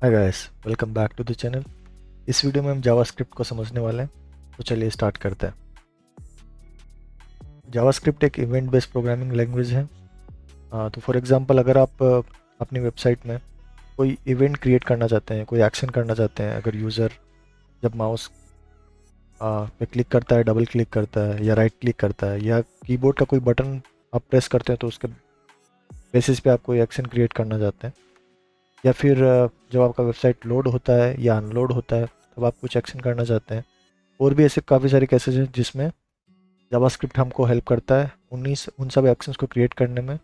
Hi guys, welcome back to the channel. इस video में हम जावास्क्रिप्ट को समझने वाले हैं। तो चलिए स्टार्ट करते हैं। जावास्क्रिप्ट एक इवेंट बेस्ड प्रोग्रामिंग लैंग्वेज है। तो फॉर एग्जांपल अगर आप अपनी वेबसाइट में कोई इवेंट क्रिएट करना चाहते हैं, कोई एक्शन करना चाहते हैं, अगर यूज़र जब माउस पे क्लिक करता है, डबल क्लिक करता है या राइट क्लिक करता है या कीबोर्ड का कोई बटन आप प्रेस करते हैं, तो उसके बेसिस पे आप कोई एक्शन क्रिएट करना चाहते हैं। या फिर जब आपका वेबसाइट लोड होता है या अनलोड होता है, तब आप कुछ एक्शन करना चाहते हैं। और भी ऐसे काफ़ी सारे केसेस हैं जिसमें जावास्क्रिप्ट हमको हेल्प करता है उन सब एक्शंस को क्रिएट करने में,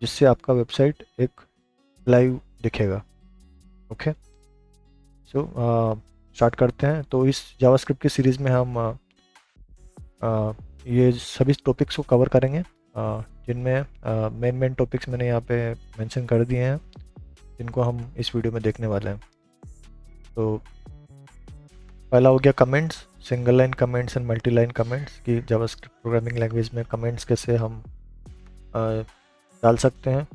जिससे आपका वेबसाइट एक लाइव दिखेगा। ओके, सो स्टार्ट करते हैं। तो इस जावास्क्रिप्ट की सीरीज़ में हम ये सभी टॉपिक्स को कवर करेंगे, जिनमें मेन मेन टॉपिक्स मैंने यहाँ पे मेंशन कर दिए हैं, जिनको हम इस वीडियो में देखने वाले हैं। तो पहला हो गया comments, single line comments and multi line comments की जावास्क्रिप्ट प्रोग्रामिंग लैंग्वेज में कमेंट्स कैसे हम अ, डाल सकते हैं।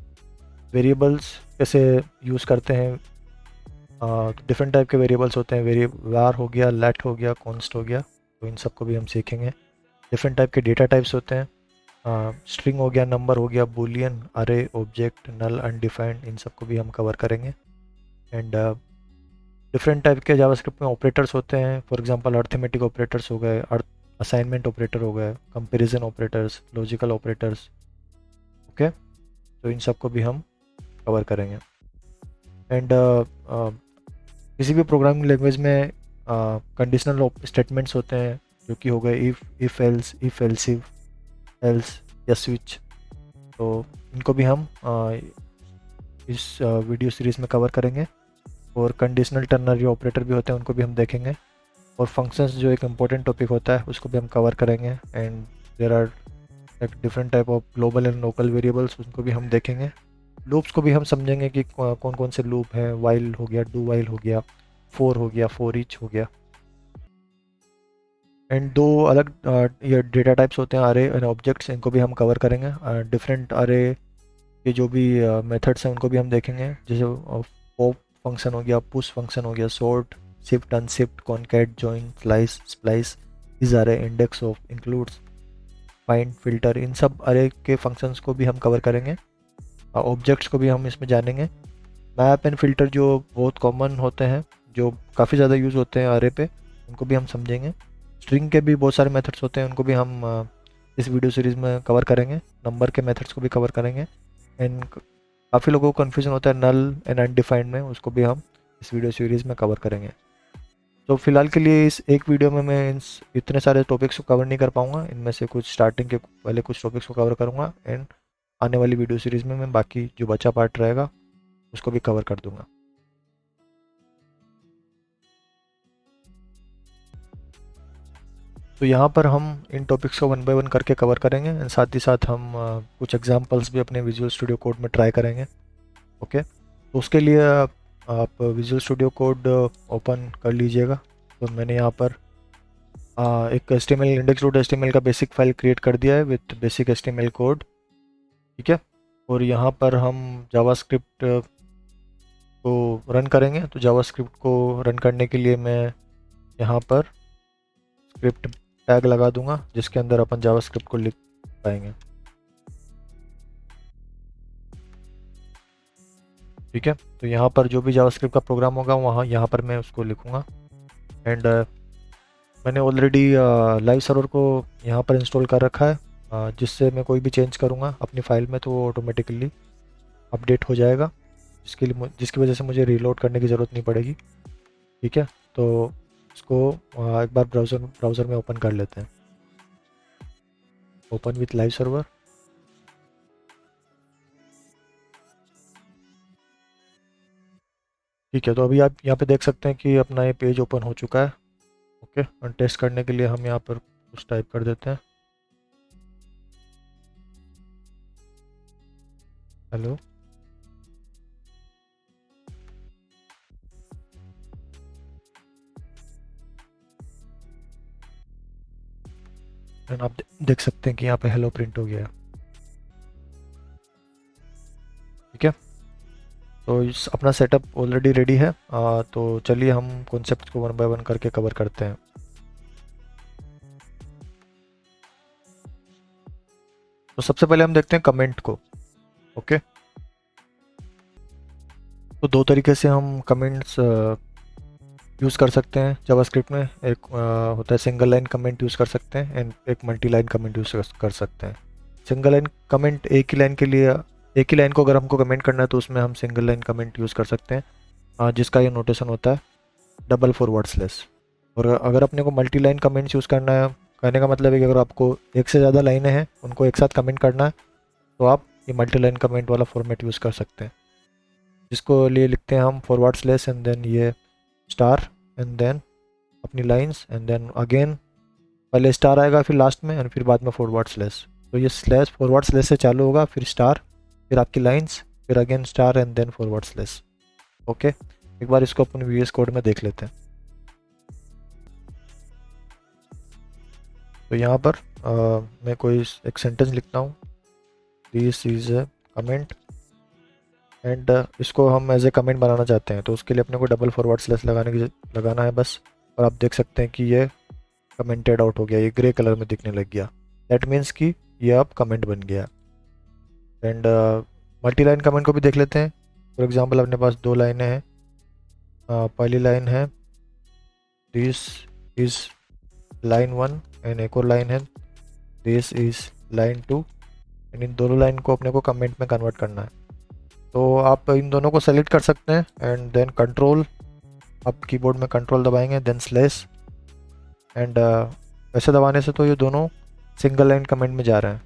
वेरिएबल्स कैसे यूज़ करते हैं। डिफरेंट टाइप के वेरिएबल्स होते हैं, वेरी वार हो गया, लेट हो गया, कॉन्स्ट हो गया, तो इन सबको भी हम सीखेंगे। डिफरेंट टाइप के डेटा टाइप्स होते हैं, स्ट्रिंग हो गया, नंबर हो गया, बूलियन, अरे, ऑब्जेक्ट, नल, अनडिफाइंड, इन सबको भी हम कवर करेंगे। एंड डिफरेंट टाइप के जावास्क्रिप्ट में ऑपरेटर्स होते हैं, फॉर एग्जांपल अर्थमेटिक ऑपरेटर्स हो गए, असाइनमेंट ऑपरेटर हो गए, comparison operators, logical operators. Okay, तो इन सबको भी हम कवर करेंगे। एंड किसी भी प्रोग्रामिंग लैंग्वेज में कंडीशनल स्टेटमेंट्स होते हैं, जो कि हो गए इफ़ एल्स, इफ़ एल्सिव, एल्स या स्विच। तो इनको भी हम इस वीडियो सीरीज़ में कवर करेंगे। और कंडीशनल टर्नरी ऑपरेटर भी होते हैं, उनको भी हम देखेंगे। और फंक्शंस जो एक इम्पोर्टेंट टॉपिक होता है, उसको भी हम कवर करेंगे। एंड देर आर एक different type of global and local variables, उनको भी हम देखेंगे। लूप्स को भी हम समझेंगे कि कौन कौन से लूप हैं। वाइल हो गया, डू वाइल हो गया, फोर हो गया, फोर ईच हो गया। एंड दो अलग ये डेटा टाइप्स होते हैं, अरे एंड ऑब्जेक्ट्स, इनको भी हम कवर करेंगे। डिफरेंट अरे के जो भी मेथड्स हैं, उनको भी हम देखेंगे, जैसे पॉप फंक्शन हो गया, पुश फंक्शन हो गया, sort, shift, unshift, concat, join, slice, splice, is array, index of, includes, find, filter, इन सब अरे के फंक्शंस को भी हम कवर करेंगे। ऑब्जेक्ट्स को भी हम इसमें जानेंगे। मैप एंड फिल्टर जो बहुत कॉमन होते हैं, जो काफ़ी ज़्यादा यूज़ होते हैं अरे पे, उनको भी हम समझेंगे। स्ट्रिंग के भी बहुत सारे मेथड्स होते हैं, उनको भी हम इस वीडियो सीरीज़ में कवर करेंगे। नंबर के मेथड्स को भी कवर करेंगे। एंड काफ़ी लोगों को कन्फ्यूजन होता है नल एंड अनडिफाइंड में, उसको भी हम इस वीडियो सीरीज़ में कवर करेंगे। तो फिलहाल के लिए इस एक वीडियो में मैं इतने सारे टॉपिक्स को कवर नहीं कर पाऊंगा। इनमें से कुछ स्टार्टिंग के पहले कुछ टॉपिक्स को कवर करूंगा, एंड आने वाली वीडियो सीरीज़ में मैं बाकी जो बचा पार्ट रहेगा उसको भी कवर कर दूंगा। तो यहाँ पर हम इन टॉपिक्स को वन बाय वन करके कवर करेंगे, एंड साथ ही साथ हम कुछ एग्जांपल्स भी अपने विजुअल स्टूडियो कोड में ट्राई करेंगे। ओके, तो उसके लिए आप विजुअल स्टूडियो कोड ओपन कर लीजिएगा। तो मैंने यहाँ पर एक HTML इंडेक्स डॉट HTML का बेसिक फाइल क्रिएट कर दिया है विथ बेसिक HTML कोड। ठीक है, और यहाँ पर हम जावास्क्रिप्ट को रन करेंगे। तो जावास्क्रिप्ट को रन करने के लिए मैं यहाँ पर स्क्रिप्ट टैग लगा दूंगा, जिसके अंदर अपन जावास्क्रिप्ट को लिख पाएंगे। ठीक है, तो यहाँ पर जो भी जावास्क्रिप्ट का प्रोग्राम होगा, वहाँ यहाँ पर मैं उसको लिखूँगा। एंड मैंने ऑलरेडी लाइव सर्वर को यहाँ पर इंस्टॉल कर रखा है, जिससे मैं कोई भी चेंज करूँगा अपनी फाइल में तो वो ऑटोमेटिकली अपडेट हो जाएगा, जिसकी वजह से मुझे रीलोड करने की ज़रूरत नहीं पड़ेगी। ठीक है, तो इसको एक बार ब्राउज़र में ओपन कर लेते हैं। Open with live server. ठीक है, तो अभी आप यहाँ पे देख सकते हैं कि अपना ये पेज ओपन हो चुका है। ओके, और टेस्ट करने के लिए हम यहाँ पर कुछ टाइप कर देते हैं, हेलो। एंड आप देख सकते हैं कि यहाँ पे हेलो प्रिंट हो गया है। ठीक है, तो इस अपना सेटअप ऑलरेडी रेडी है। तो चलिए हम कॉन्सेप्ट को वन बाय वन करके कवर करते हैं। तो सबसे पहले हम देखते हैं कमेंट को। ओके, तो दो तरीके से हम कमेंट्स यूज़ कर सकते हैं जावास्क्रिप्ट में। एक होता है सिंगल लाइन कमेंट यूज़ कर सकते हैं, एंड एक मल्टी लाइन कमेंट यूज़ कर सकते हैं। सिंगल लाइन कमेंट एक ही लाइन के लिए, एक ही लाइन को अगर हमको कमेंट करना है तो उसमें हम सिंगल लाइन कमेंट यूज़ कर सकते हैं, जिसका ये नोटेशन होता है डबल फॉरवर्ड स्लैश। और अगर अपने को मल्टी लाइन कमेंट्स यूज़ करना है, कहने का मतलब है कि अगर आपको एक से ज़्यादा लाइनें हैं उनको एक साथ कमेंट करना है तो आप ये मल्टी लाइन कमेंट वाला फॉर्मेट यूज़ कर सकते हैं, जिसको लिए लिखते हैं हम फॉरवर्ड स्लैश एंड देन ये स्टार एंड देन अपनी लाइंस एंड देन अगेन पहले स्टार आएगा फिर लास्ट में एंड फिर बाद में फॉरवर्ड स्लैश। तो ये स्लैश फॉरवर्ड स्लैश से चालू होगा, फिर स्टार, फिर आपकी लाइंस, फिर again star and then forward slash. Okay, एक बार इसको अपन VS कोड में देख लेते हैं। तो यहाँ पर मैं कोई एक सेंटेंस लिखता हूँ, this is a comment, and इसको हम एज ए कमेंट बनाना चाहते हैं तो उसके लिए अपने को डबल फॉरवर्ड स्लैश लगाना है बस। और आप देख सकते हैं कि ये कमेंटेड आउट हो गया, ये ग्रे कलर में दिखने लग गया। दैट मीन्स कि ये अब कमेंट बन गया। एंड मल्टी लाइन कमेंट को भी देख लेते हैं। फॉर एग्जांपल अपने पास दो लाइनें हैं। पहली लाइन है दिस इज़ लाइन 1 एंड एक और लाइन है this is line 2, and in दोनों लाइन को अपने को कमेंट में कन्वर्ट करना है। तो आप इन दोनों को सेलेक्ट कर सकते हैं एंड देन कंट्रोल, आप कीबोर्ड में कंट्रोल दबाएंगे देन स्लैश, एंड ऐसे दबाने से तो ये दोनों सिंगल लाइन कमेंट में जा रहे हैं।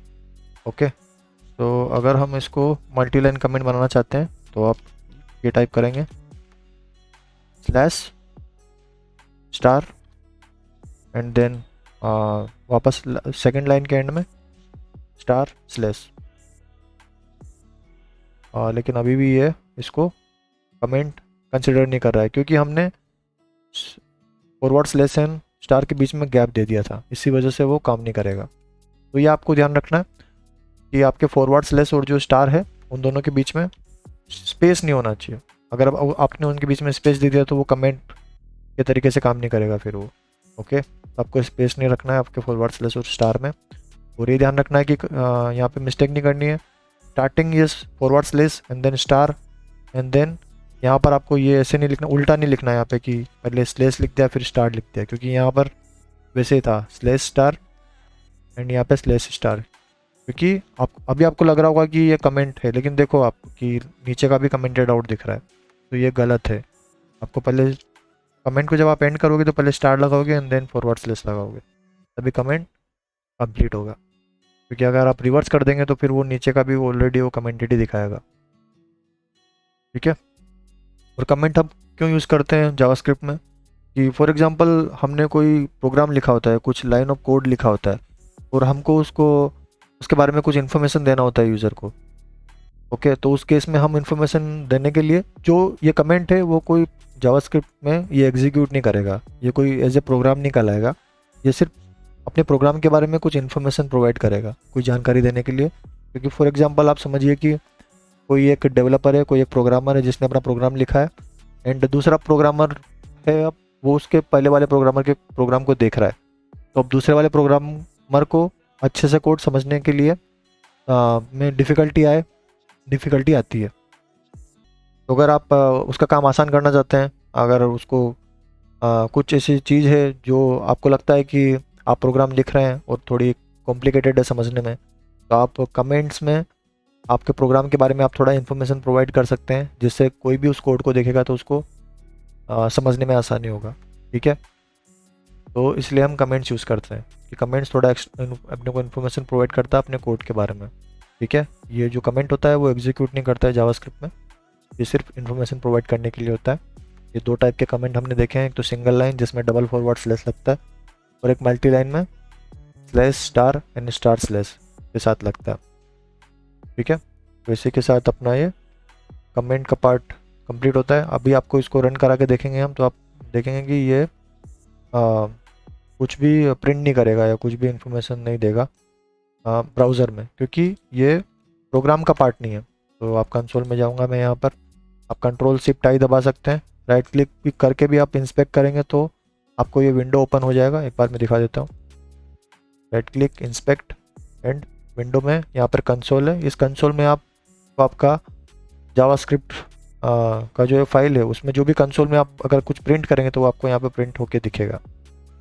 ओके, तो अगर हम इसको मल्टी लाइन कमेंट बनाना चाहते हैं तो आप ये टाइप करेंगे स्लैश स्टार एंड देन वापस सेकेंड लाइन के एंड में स्टार स्लैश। लेकिन अभी भी ये इसको कमेंट कंसिडर नहीं कर रहा है क्योंकि हमने फॉरवर्ड स्लैश एंड स्टार के बीच में गैप दे दिया था, इसी वजह से वो काम नहीं करेगा। तो ये आपको ध्यान रखना है कि आपके फॉरवर्ड स्लैश और जो स्टार है उन दोनों के बीच में स्पेस नहीं होना चाहिए। अगर आपने उनके बीच में स्पेस दे दिया तो वो कमेंट के तरीके से काम नहीं करेगा फिर वो। ओके, तो आपको स्पेस नहीं रखना है आपके फॉरवर्ड स्लैश और स्टार में। और ये ध्यान रखना है कि यहाँ पे मिस्टेक नहीं करनी है। Starting is forward slash and then star and then यहाँ पर आपको ये ऐसे नहीं लिखना, उल्टा नहीं लिखना है यहाँ पे कि पहले स्लैश लिख दिया फिर स्टार लिख दिया, क्योंकि यहाँ पर वैसे ही था स्लैश स्टार एंड यहाँ पे स्लैश स्टार। क्योंकि आप अभी आपको लग रहा होगा कि ये कमेंट है, लेकिन देखो आप कि नीचे का भी कमेंटेड आउट दिख रहा है, तो ये गलत है। आपको पहले कमेंट को जब आप एंड करोगे तो पहले स्टार लगाओगे एंड देन फॉरवर्ड स्लैश लगाओगे, तभी कमेंट कंप्लीट होगा। क्योंकि अगर आप रिवर्स कर देंगे तो फिर वो नीचे का भी ऑलरेडी वो कमेंटेड ही दिखाएगा। ठीक है, और कमेंट हम क्यों यूज़ करते हैं जावास्क्रिप्ट में कि फॉर एग्जांपल हमने कोई प्रोग्राम लिखा होता है, कुछ लाइन ऑफ कोड लिखा होता है और हमको उसके बारे में कुछ इन्फॉर्मेशन देना होता है यूज़र को। ओके, तो उस केस में हम इन्फॉर्मेशन देने के लिए जो ये कमेंट है वो कोई जावास्क्रिप्ट में ये एग्जीक्यूट नहीं करेगा, ये कोई एज ए प्रोग्राम नहीं कहलाएगा, ये सिर्फ अपने प्रोग्राम के बारे में कुछ इन्फॉर्मेशन प्रोवाइड करेगा, कोई जानकारी देने के लिए। क्योंकि फॉर एग्जांपल आप समझिए कि कोई एक डेवलपर है, कोई एक प्रोग्रामर है जिसने अपना प्रोग्राम लिखा है एंड दूसरा प्रोग्रामर है, अब वो उसके पहले वाले प्रोग्रामर के प्रोग्राम को देख रहा है। तो अब दूसरे वाले प्रोग्रामर को अच्छे से कोड समझने के लिए में डिफ़िकल्टी आती है। तो अगर आप उसका काम आसान करना चाहते हैं, अगर उसको कुछ ऐसी चीज़ है जो आपको लगता है कि आप प्रोग्राम लिख रहे हैं और थोड़ी कॉम्प्लिकेटेड है समझने में, तो आप कमेंट्स में आपके प्रोग्राम के बारे में आप थोड़ा इन्फॉर्मेशन प्रोवाइड कर सकते हैं, जिससे कोई भी उस कोड को देखेगा तो उसको समझने में आसानी होगा। ठीक है, तो इसलिए हम कमेंट्स यूज़ करते हैं कि कमेंट्स थोड़ा अपने को इन्फॉर्मेशन प्रोवाइड करता है अपने कोड के बारे में। ठीक है, ये जो कमेंट होता है वो एग्जीक्यूट नहीं करता है जावास्क्रिप्ट में, ये सिर्फ इन्फॉर्मेशन प्रोवाइड करने के लिए होता है। ये दो टाइप के कमेंट हमने देखे हैं, एक तो सिंगल लाइन जिसमें डबल फॉरवर्ड स्लैश लगता है, और एक मल्टी लाइन में slash star and star slash के साथ लगता है। ठीक है, तो इसी के साथ अपना ये कमेंट का पार्ट कंप्लीट होता है। अभी आपको इसको रन करा के देखेंगे हम, तो आप देखेंगे कि ये कुछ भी प्रिंट नहीं करेगा या कुछ भी इंफॉर्मेशन नहीं देगा ब्राउज़र में, क्योंकि ये प्रोग्राम का पार्ट नहीं है। तो आप कंसोल में जाऊंगा मैं यहाँ पर, आप कंट्रोल शिफ्ट आई दबा सकते हैं। राइट क्लिक भी करके भी आप इंस्पेक्ट करेंगे तो आपको ये विंडो ओपन हो जाएगा। एक बार मैं दिखा देता हूँ। Right click, inspect and window में यहाँ पर कंसोल है। इस कंसोल में आपका जावास्क्रिप्ट का जो फाइल है उसमें जो भी कंसोल में आप अगर कुछ प्रिंट करेंगे तो वो आपको यहाँ पे प्रिंट होके दिखेगा।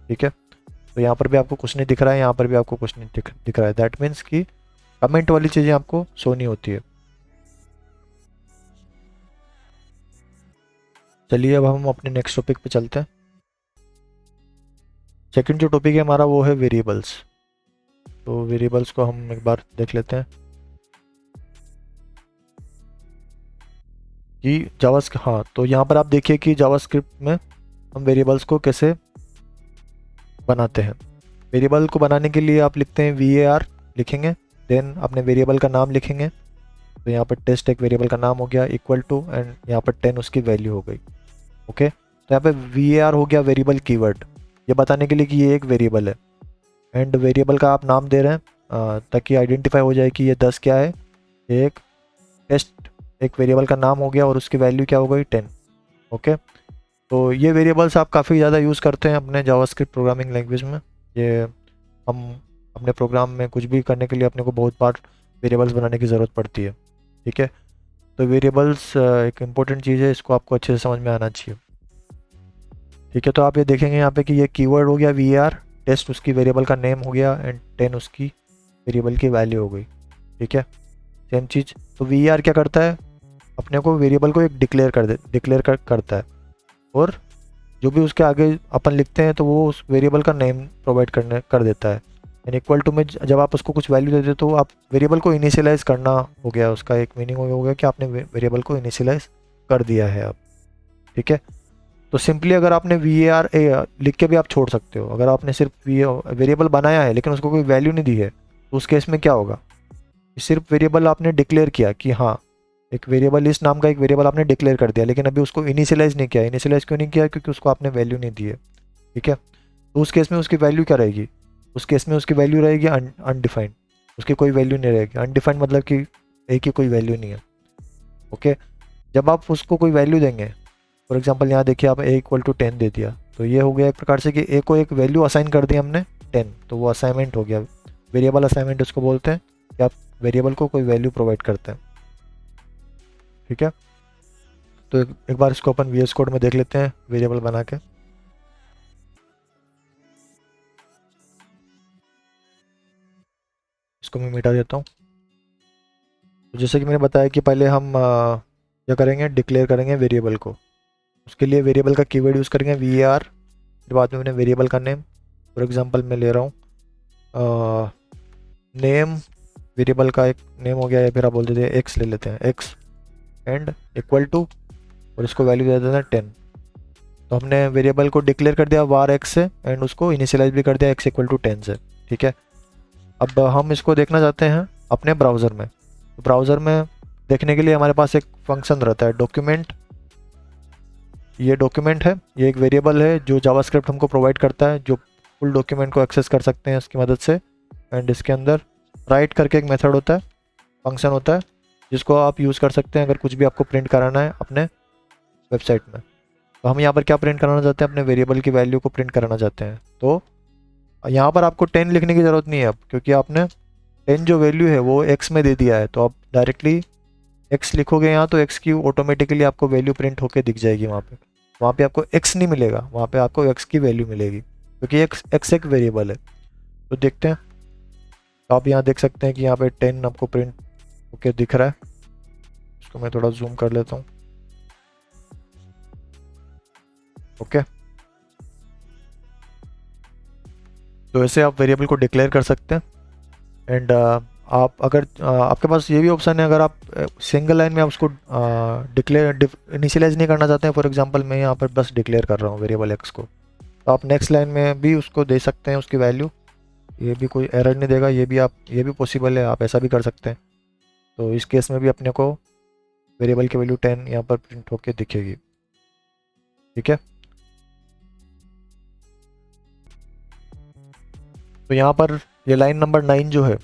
ठीक है, तो यहाँ पर भी आपको कुछ नहीं दिख रहा है, यहाँ पर भी आपको कुछ नहीं दिख रहा है। दैट मीन्स कि कमेंट वाली चीज़ें आपको शो नहीं होती है। चलिए अब हम अपने नेक्स्ट टॉपिक पे चलते हैं। सेकंड जो टॉपिक है हमारा वो है वेरिएबल्स। तो वेरिएबल्स को हम एक बार देख लेते हैं कि हाँ, तो यहाँ पर आप देखिए कि जावास्क्रिप्ट में हम वेरिएबल्स को कैसे बनाते हैं। वेरिएबल को बनाने के लिए आप लिखते हैं var लिखेंगे, देन अपने वेरिएबल का नाम लिखेंगे। तो यहाँ पर टेस्ट एक वेरिएबल का नाम हो गया, इक्वल टू, एंड यहाँ पर 10 उसकी वैल्यू हो गई। ओके, तो यहाँ पे var हो गया वेरिएबल कीवर्ड, ये बताने के लिए कि ये एक वेरिएबल है। एंड वेरिएबल का आप नाम दे रहे हैं ताकि आइडेंटिफाई हो जाए कि ये 10 क्या है। एक टेस्ट एक वेरिएबल का नाम हो गया और उसकी वैल्यू क्या हो गई, 10। ओके, तो ये वेरिएबल्स आप काफ़ी ज़्यादा यूज़ करते हैं अपने जावास्क्रिप्ट प्रोग्रामिंग लैंग्वेज में। ये हम अपने प्रोग्राम में कुछ भी करने के लिए अपने को बहुत बार वेरिएबल्स बनाने की ज़रूरत पड़ती है। ठीक है, तो वेरिएबल्स एक इम्पोर्टेंट चीज़ है, इसको आपको अच्छे से समझ में आना चाहिए। ठीक है, तो आप ये देखेंगे यहाँ पे कि ये कीवर्ड हो गया var, टेस्ट उसकी वेरिएबल का नेम हो गया, एंड 10 उसकी वेरिएबल की वैल्यू हो गई। ठीक है, सेम चीज़। तो var क्या करता है, अपने को वेरिएबल को एक डिक्लेयर करता है, और जो भी उसके आगे अपन लिखते हैं तो वो उस वेरिएबल का नेम प्रोवाइड कर देता है। एंड इक्वल टू में जब आप उसको कुछ वैल्यू देते हो तो आप वेरिएबल को इनिशियलाइज़ करना हो गया, उसका एक मीनिंग हो गया कि आपने वेरिएबल को इनिशियलाइज़ कर दिया है अब। ठीक है, तो सिंपली अगर आपने var लिख के भी आप छोड़ सकते हो। अगर आपने सिर्फ वेरिएबल बनाया है लेकिन उसको कोई वैल्यू नहीं दी है तो उस केस में क्या होगा, सिर्फ वेरिएबल आपने डिक्लेयर किया कि हाँ एक वेरिएबल, इस नाम का एक वेरिएबल आपने डिक्लेयर कर दिया, लेकिन अभी उसको इनिशियलाइज़ नहीं किया। इनिशियलाइज़ क्यों नहीं किया, क्योंकि उसको आपने वैल्यू नहीं दी है। ठीक है, तो उस केस में उसकी वैल्यू क्या रहेगी, उस केस में उसकी वैल्यू रहेगी अनडिफाइंड, उसकी कोई वैल्यू नहीं रहेगी। अनडिफाइंड मतलब कि ए की कोई वैल्यू नहीं है। ओके, जब आप उसको कोई वैल्यू देंगे, फॉर एग्जाम्पल यहाँ देखिए आप ए इक्वल टू 10 दे दिया, तो ये हो गया एक प्रकार से कि ए को एक वैल्यू असाइन कर दी हमने 10, तो वो असाइनमेंट हो गया। वेरिएबल असाइनमेंट उसको बोलते हैं कि आप वेरिएबल को कोई वैल्यू प्रोवाइड करते हैं। ठीक है, तो एक बार इसको अपन VS कोड में देख लेते हैं वेरिएबल बना के। इसको मैं मिटा देता हूँ। तो जैसे कि मैंने बताया कि पहले हम क्या करेंगे, डिक्लेयर करेंगे वेरिएबल को। उसके लिए वेरिएबल का कीवर्ड यूज़ करेंगे var, फिर बाद में मैंने वेरिएबल का नेम, फॉर एग्जांपल मैं ले रहा हूँ नेम, वेरिएबल का एक नेम हो गया, या फिर आप बोल देते हैं x ले लेते हैं, x एंड इक्वल टू, और इसको वैल्यू दे देते हैं 10। तो हमने वेरिएबल को डिक्लेयर कर दिया var x से, एंड उसको इनिशियलाइज भी कर दिया x इक्वल टू 10 से। ठीक है, अब हम इसको देखना चाहते हैं अपने ब्राउज़र में। तो ब्राउज़र में देखने के लिए हमारे पास एक फंक्शन रहता है डॉक्यूमेंट। ये डॉक्यूमेंट है, ये एक वेरिएबल है जो जावास्क्रिप्ट हमको प्रोवाइड करता है, जो फुल डॉक्यूमेंट को एक्सेस कर सकते हैं इसकी मदद से। एंड इसके अंदर राइट करके एक मेथड होता है, फंक्शन होता है, जिसको आप यूज़ कर सकते हैं अगर कुछ भी आपको प्रिंट कराना है अपने वेबसाइट में। तो हम यहाँ पर क्या प्रिंट कराना चाहते हैं, अपने वेरिएबल की वैल्यू को प्रिंट कराना चाहते हैं। तो यहाँ पर आपको 10 लिखने की ज़रूरत नहीं है अब, क्योंकि आपने 10 जो वैल्यू है वो x में दे दिया है। तो आप डायरेक्टली x लिखोगे यहाँ तो x की ऑटोमेटिकली आपको वैल्यू प्रिंट होके दिख जाएगी। वहाँ पे आपको x नहीं मिलेगा, वहाँ पे आपको x की वैल्यू मिलेगी, क्योंकि x एक वेरिएबल है। तो देखते हैं, तो आप यहाँ देख सकते हैं कि यहाँ पे 10 आपको प्रिंट होके दिख रहा है। इसको मैं थोड़ा जूम कर लेता हूँ। ओके, तो ऐसे आप वेरिएबल को डिक्लेयर कर सकते हैं। एंड आप अगर आपके पास ये भी ऑप्शन है, अगर आप सिंगल लाइन में आप उसको इनिशियलाइज नहीं करना चाहते हैं, फॉर एग्जांपल मैं यहाँ पर बस डिक्लेयर कर रहा हूँ वेरिएबल x को, तो आप नेक्स्ट लाइन में भी उसको दे सकते हैं उसकी वैल्यू, ये भी कोई एरर नहीं देगा। ये भी पॉसिबल है, आप ऐसा भी कर सकते हैं। तो इस केस में भी अपने को वेरिएबल की वैल्यू 10 यहाँ पर प्रिंट होके दिखेगी। ठीक है, तो यहाँ पर ये लाइन नंबर 9 जो है,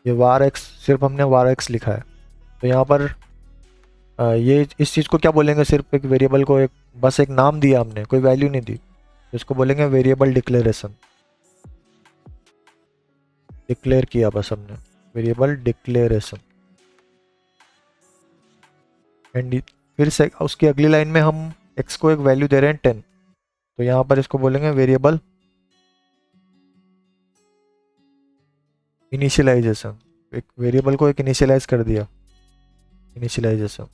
ये var x, सिर्फ हमने var x लिखा है। तो यहाँ पर ये इस चीज़ को क्या बोलेंगे, सिर्फ एक वेरिएबल को एक बस एक नाम दिया हमने, कोई वैल्यू नहीं दी, तो इसको बोलेंगे वेरिएबल डिक्लेरेशन। डिक्लेयर किया बस हमने, वेरिएबल डिक्लेरेशन। एंड फिर से उसकी अगली लाइन में हम x को एक वैल्यू दे रहे हैं 10, तो यहाँ पर इसको बोलेंगे वेरिएबल इनिशियलाइजेशन। एक वेरिएबल को एक इनिशियलाइज कर दिया, इनिशियलाइजेशन।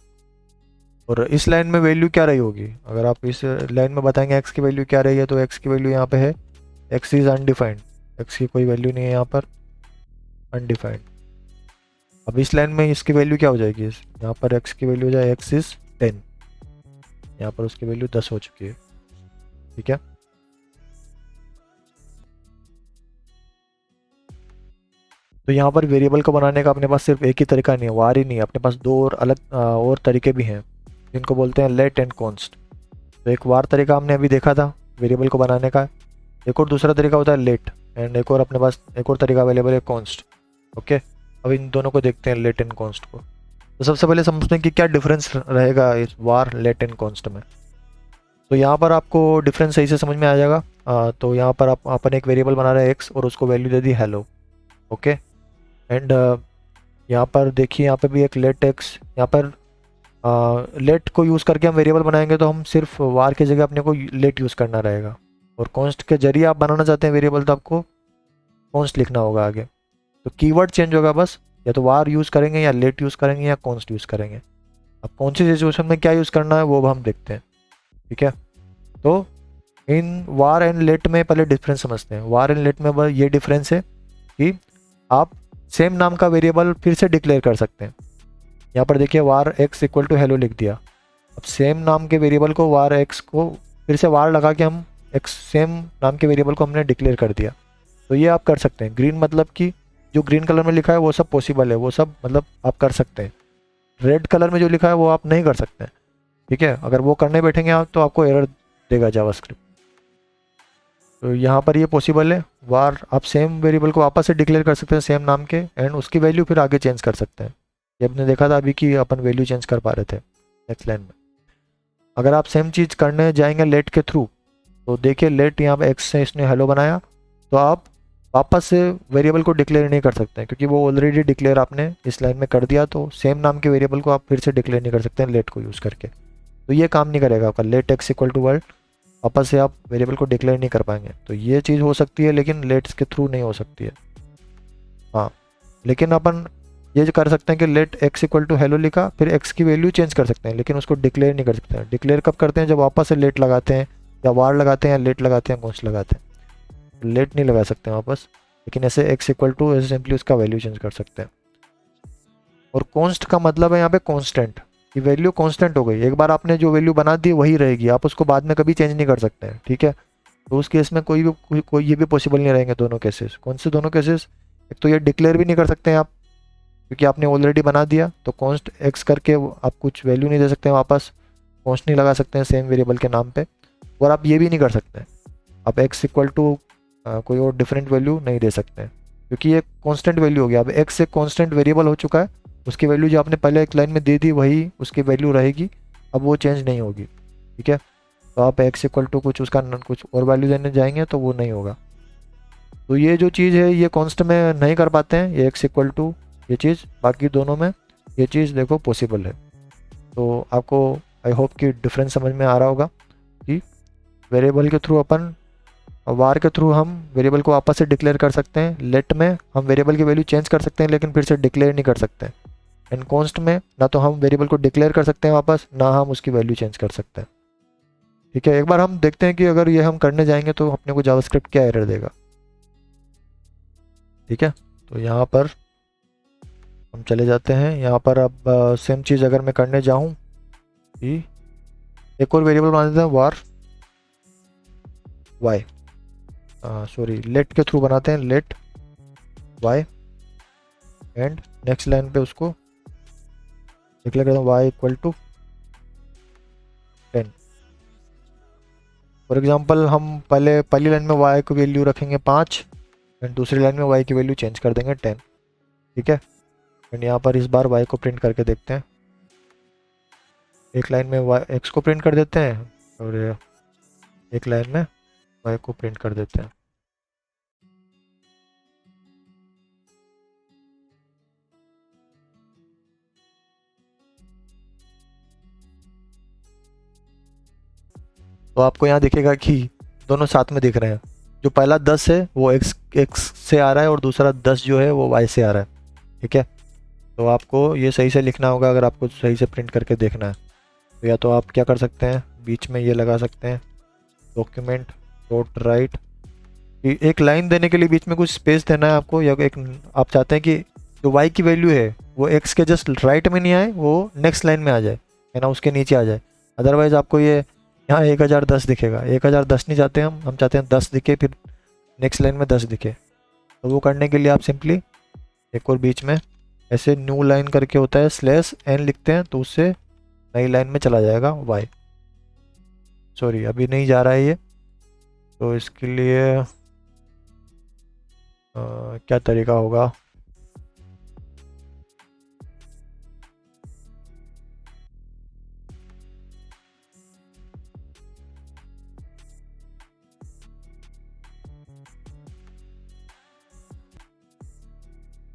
और इस लाइन में वैल्यू क्या रही होगी, अगर आप इस लाइन में बताएंगे x की वैल्यू क्या रही है, तो x की वैल्यू यहाँ पे है x इज़ अनडिफाइंड, x की कोई वैल्यू नहीं है यहाँ पर, अनडिफाइंड। अब इस लाइन में इसकी वैल्यू क्या हो जाएगी, यहाँ पर x की वैल्यू हो जाए x इज़ 10, यहाँ पर उसकी वैल्यू 10 हो चुकी है। ठीक है, तो यहाँ पर वेरिएबल को बनाने का अपने पास सिर्फ एक ही तरीका नहीं है, वार ही नहीं है, अपने पास दो और अलग और तरीके भी हैं, जिनको बोलते हैं लेट एंड कॉन्स्ट। तो एक वार तरीका हमने अभी देखा था वेरिएबल को बनाने का, एक और दूसरा तरीका होता है लेट, एंड एक और अपने पास एक और तरीका अवेलेबल है कॉन्स्ट। ओके, अब इन दोनों को देखते हैं, लेट एंड कॉन्स्ट को। तो सबसे पहले समझते हैं कि क्या डिफरेंस रहेगा इस वार, लेट एंड कॉन्स्ट में। तो यहाँ पर आपको डिफरेंस सही से समझ में आ जाएगा। तो यहाँ पर अपन एक वेरिएबल बना रहे हैं एक्स, और उसको value they the hello. Okay, and यहाँ पर देखिए, यहाँ पे भी एक लेट एक्स, यहाँ पर लेट को यूज़ करके हम वेरिएबल बनाएंगे, तो हम सिर्फ वार की जगह अपने को लेट यूज़ करना रहेगा। और कॉन्स्ट के जरिए आप बनाना चाहते हैं वेरिएबल, तो आपको कॉन्स्ट लिखना होगा आगे। तो कीवर्ड चेंज होगा बस, या तो वार यूज़ करेंगे, या लेट यूज़ करेंगे, या कॉन्स्ट यूज़ करेंगे। अब कौन सी सिचुएशन में क्या यूज़ करना है वो हम देखते हैं। ठीक है, तो इन वार एंड लेट में पहले डिफरेंस समझते हैं। वार एंड लेट में बस ये डिफरेंस है कि आप सेम नाम का वेरिएबल फिर से डिक्लेयर कर सकते हैं। यहाँ पर देखिए वार एक्स इक्वल टू हेलो लिख दिया। अब सेम नाम के वेरिएबल को, वार एक्स को फिर से वार लगा के हम एक्स सेम नाम के वेरिएबल को हमने डिक्लेयर कर दिया। तो ये आप कर सकते हैं। ग्रीन मतलब कि जो ग्रीन कलर में लिखा है वो सब पॉसिबल है, वो सब मतलब आप कर सकते हैं। रेड कलर में जो लिखा है वो आप नहीं कर सकते हैं। ठीक है, अगर वो करने बैठेंगे आप तो आपको एरर देगा जावास्क्रिप्ट। तो यहाँ पर ये पॉसिबल है, वार आप सेम वेरिएबल को वापस से डिक्लेयर कर सकते हैं सेम नाम के, एंड उसकी वैल्यू फिर आगे चेंज कर सकते हैं। ये आपने देखा था अभी कि अपन वैल्यू चेंज कर पा रहे थे नेक्स्ट लाइन में। अगर आप सेम चीज़ करने जाएंगे लेट के थ्रू, तो देखिए लेट यहाँ पे एक्स से इसने हेलो बनाया, तो आप वापस से वेरिएबल को डिक्लेयर नहीं कर सकते हैं, क्योंकि वो ऑलरेडी डिक्लेयर आपने इस लाइन में कर दिया। तो सेम नाम के वेरिएबल को आप फिर से डिक्लेयर नहीं कर सकते हैं लेट को यूज़ करके। तो ये काम नहीं करेगा आपका let x equal to world, वापस से आप वेरिएबल को डिक्लेयर नहीं कर पाएंगे। तो ये चीज़ हो सकती है, लेकिन लेट्स के थ्रू नहीं हो सकती है। हाँ, लेकिन अपन ये जो कर सकते हैं कि let x equal to hello लिखा, फिर एक्स की वैल्यू चेंज कर सकते हैं, लेकिन उसको डिक्लेयर नहीं कर सकते हैं। डिक्लेयर कब करते हैं, जब वापस से लेट लगाते हैं, या वार लगाते हैं, या लेट लगाते हैं, कॉन्स्ट लगाते हैं। लेट नहीं लगा सकते हैं वापस, लेकिन ऐसे एक्स इक्वल टू ऐसे सिंपली उसका वैल्यू चेंज कर सकते हैं। और कॉन्स्ट का मतलब है यहाँ पे कॉन्स्टेंट, कि वैल्यू कॉन्स्टेंट हो गई। एक बार आपने जो वैल्यू बना दी वही रहेगी, आप उसको बाद में कभी चेंज नहीं कर सकते हैं। ठीक है, तो उस केस में कोई ये भी पॉसिबल नहीं रहेंगे दोनों केसेस। कौन से दोनों केसेस, एक तो ये डिक्लेयर भी नहीं कर सकते हैं आप, क्योंकि आपने ऑलरेडी बना दिया। तो कॉन्स्ट एक्स करके आप कुछ वैल्यू नहीं दे सकते हैं वापस, कॉन्स्ट नहीं लगा सकते हैं सेम वेरिएबल के नाम पे। और आप ये भी नहीं कर सकते हैं, आप एक्स इक्वल टू कोई और डिफरेंट वैल्यू नहीं दे सकते हैं, क्योंकि ये कॉन्स्टेंट वैल्यू हो गया। अब एक्स एक कॉन्स्टेंट वेरिएबल हो चुका है, उसकी वैल्यू जो आपने पहले एक लाइन में दे दी वही उसकी वैल्यू रहेगी, अब वो चेंज नहीं होगी। ठीक है, तो आप एक्स इक्वल टू कुछ उसका कुछ और वैल्यू देने जाएंगे तो वो नहीं होगा। तो ये जो चीज़ है ये कॉन्स्ट में नहीं कर पाते हैं, ये एक्स इक्वल टू ये चीज़, बाकी दोनों में ये चीज़ देखो पॉसिबल है। तो आपको आई होप कि डिफरेंस समझ में आ रहा होगा कि वेरिएबल के थ्रू अपन, वार के थ्रू हम वेरिएबल को वापस से डिक्लेयर कर सकते हैं। लेट में हम वेरिएबल की वैल्यू चेंज कर सकते हैं, लेकिन फिर से डिक्लेयर नहीं कर सकते हैं। एंड कॉन्स्ट में ना तो हम वेरिएबल को डिक्लेयर कर सकते हैं वापस, ना हम उसकी वैल्यू चेंज कर सकते हैं। ठीक है, एक बार हम देखते हैं कि अगर ये हम करने जाएंगे तो अपने को जावास्क्रिप्ट क्या एरर देगा। ठीक है, तो यहाँ पर हम चले जाते हैं। यहाँ पर अब सेम चीज़ अगर मैं करने जाऊँ कि एक और वेरिएबल बना देते हैं वार वाई, सॉरी लेट के थ्रू बनाते हैं, let y, and next line पे उसको डिक्लेयर करता हूँ y equal to 10। For example हम पहली लाइन में वाई की वैल्यू रखेंगे 5, एंड दूसरी लाइन में वाई की वैल्यू चेंज कर देंगे 10। ठीक है, एंड यहाँ पर इस बार वाई को प्रिंट करके देखते हैं। एक लाइन में वाई एक्स को प्रिंट कर देते हैं और एक लाइन में वाई को प्रिंट कर देते हैं। तो आपको यहाँ दिखेगा कि दोनों साथ में दिख रहे हैं। जो पहला 10 है वो एक्स एक्स से आ रहा है और दूसरा 10 जो है वो वाई से आ रहा है। ठीक है, तो आपको ये सही से लिखना होगा अगर आपको सही से प्रिंट करके देखना है। तो या तो आप क्या कर सकते हैं, बीच में ये लगा सकते हैं डॉक्यूमेंट डॉट राइट। एक लाइन देने के लिए बीच में कुछ स्पेस देना है आपको, या एक आप चाहते हैं कि जो वाई की वैल्यू है वो एक्स के जस्ट राइट में नहीं आए, वो नेक्स्ट लाइन में आ जाए, है ना, उसके नीचे आ जाए। अदरवाइज़ आपको ये यहाँ 1010 दिखेगा। 1010 नहीं चाहते हम चाहते हैं 10 दिखे, फिर नेक्स्ट लाइन में 10 दिखे। तो वो करने के लिए आप सिंपली एक और बीच में ऐसे न्यू लाइन करके होता है स्लैश एन लिखते हैं, तो उससे नई लाइन में चला जाएगा वाई। सॉरी अभी नहीं जा रहा है ये, तो इसके लिए क्या तरीका होगा।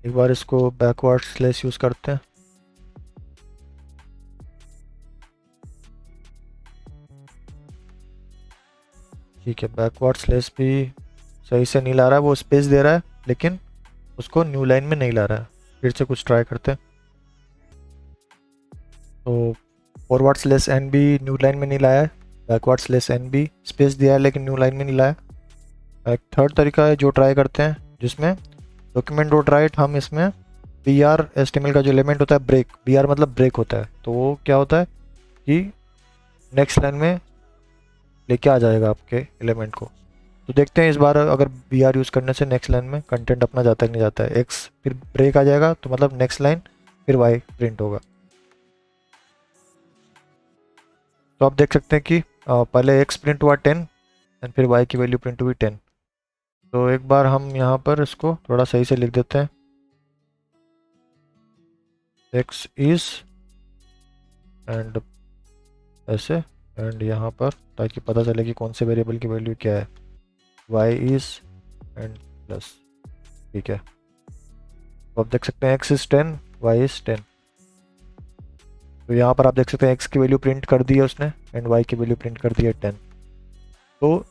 एक बार इसको बैकवर्ड स्लैश यूज़ करते हैं। ठीक है, बैकवर्ड स्लैश भी सही से नहीं ला रहा है, वो स्पेस दे रहा है लेकिन उसको न्यू लाइन में नहीं ला रहा है। फिर से कुछ ट्राई करते हैं। तो फॉरवर्ड स्लैश एन भी न्यू लाइन में नहीं लाया है, बैकवर्ड स्लैश एन भी स्पेस दिया है लेकिन न्यू लाइन में नहीं लाया। एक थर्ड तरीका है जो ट्राई करते हैं, जिसमें डॉक्यूमेंट डॉट राइट हम इसमें बी आर एस्टिमल का जो एलिमेंट होता है ब्रेक, बी आर मतलब ब्रेक होता है, तो वो क्या होता है कि नेक्स्ट लाइन में लेके आ जाएगा आपके एलिमेंट को। तो देखते हैं इस बार अगर बी आर यूज़ करने से नेक्स्ट लाइन में कंटेंट अपना जाता है कि नहीं जाता है। एक्स फिर ब्रेक आ जाएगा तो मतलब नेक्स्ट लाइन फिर वाई प्रिंट होगा। तो आप देख सकते हैं कि पहले एक्स प्रिंट हुआ 10 एंड फिर वाई की वैल्यू प्रिंट हुई 10। तो एक बार हम यहाँ पर इसको थोड़ा सही से लिख देते हैं, एक्स इज एंड ऐसे, एंड यहाँ पर ताकि पता चले कि कौन से वेरिएबल की वैल्यू क्या है, वाई इज एंड प्लस। ठीक है, तो आप देख सकते हैं एक्स इज 10, वाई इज 10। तो यहाँ पर आप देख सकते हैं एक्स की वैल्यू प्रिंट कर दी है उसने एंड वाई की वैल्यू प्रिंट कर दी है 10। तो